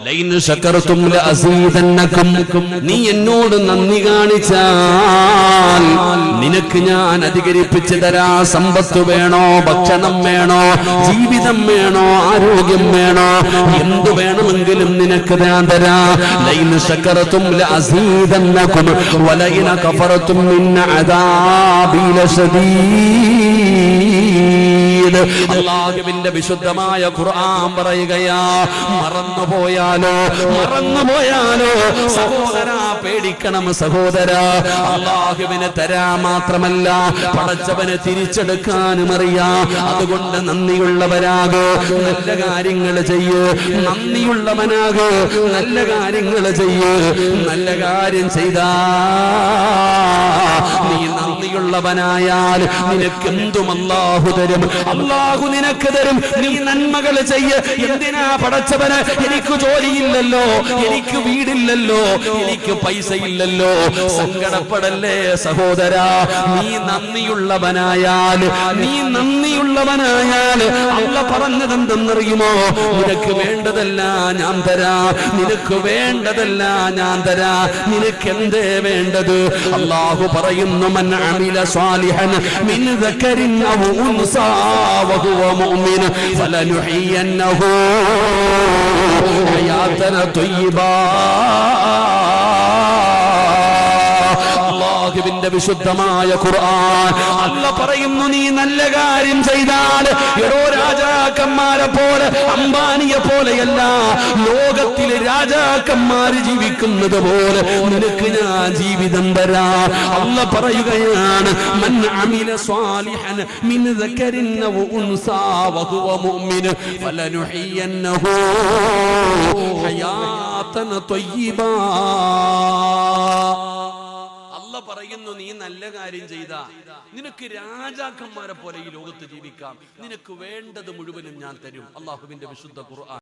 Line ശകർതും ലഅസീദന്നകും, നീ എന്നോട് നന്ദി കാണിച്ചാൽ നിനക്ക് ഞാൻ അധികരിപ്പിച്ചു തരാ. സമ്പത്ത് വേണോ, ഭക്ഷണം വേണോ, ജീവിതം വേണോ, ആരോഗ്യം വേണോ, എന്തു വേണമെങ്കിലും നിനക്ക് ഞാൻ തരാ. ലൈൻ ശകർതും ലഅസീദന്നകും വലൈൻ കഫർതും മിൻ അദാബി ലശദീദ്. അല്ലാഹുവിന്റെ വിശുദ്ധമായ ഖുർആൻ പറയുകയാ, മറന്നുപോയാലോ സഹോദരാ പേടിക്കണം. സഹോദരാ, അല്ലാഹുവിനെ തരാ മാത്രമല്ല പടച്ചവനെ തിരിച്ചെടുക്കാനും അറിയാം. അതുകൊണ്ട് നന്ദിയുള്ളവരാകോ, നല്ല കാര്യങ്ങൾ ചെയ്യ്. നന്ദിയുള്ളവനാകോ, നല്ല കാര്യങ്ങൾ ചെയ്യ്. നല്ല കാര്യം ചെയ്താ നീ നന്ദിയുള്ളവനായാൽ നിനക്കെന്തും അല്ലാഹു തരും. അല്ലാഹു നിനക്ക് തരും. നീ നന്മകൾ ചെയ്യ്. എന്തിനാ പടച്ചവന്? എനിക്ക് ജോലിയില്ലല്ലോ, എനിക്ക് വീടില്ലല്ലോ, എനിക്ക് പൈസയില്ലല്ലോ. സങ്കടപ്പെടല്ലേ സഹോദരാ. നീ നന്ദിയുള്ളവനായാൽ അല്ല പറഞ്ഞതെന്തെന്നറിയുമോ? നിനക്ക് വേണ്ടതെല്ലാം ഞാൻ തരാ, നിനക്ക് വേണ്ടതെല്ലാം ഞാൻ തരാ. നിനക്ക് എന്തേ വേണ്ടത്? അല്ലാഹു പറയുന്നു, മൻ അമില സ്വാലിഹൻ മിൻ ദക്കരിൻ ഔ ഉൻസാ വഹുവ മുഅ്മിൻ ഫലനുഹിയന്നഹു ഹയാതൻ ത്വയ്യിബാ. അല്ലാഹുവിന്റെ വിശുദ്ധമായ ഖുർആൻ അല്ല പറയുന്നു, നീ നല്ല കാര്യം ചെയ്താൽ, എടോ രാജാക്കന്മാരെ പോലെ അംബാനിയെ പോലെയല്ല, ലോകത്തിലെ രാജാക്കന്മാര് ജീവിക്കുന്നത് പോലെ നിനക്ക് ഞാൻ ജീവിതം തരാ. അല്ല പറയുകയാണ്, മൻ അമില സ്വാലിഹൻ മിൻ ദക്കരിൻ ഔ ഉൻസാ വഹുവ മുഅ്മിൻ ഫലനുഹിയന്നഹു ഹയാതൻ ത്വയ്യിബാ. പറയുന്നു, നീ നല്ല കാര്യം ചെയ്താ നിനക്ക് രാജാക്കന്മാരെ പോലെ ഈ ലോകത്ത് ജീവിക്കാം. നിനക്ക് വേണ്ടത് മുഴുവനും ഞാൻ തരും. അല്ലാഹുവിന്റെ വിശുദ്ധ ഖുർആൻ.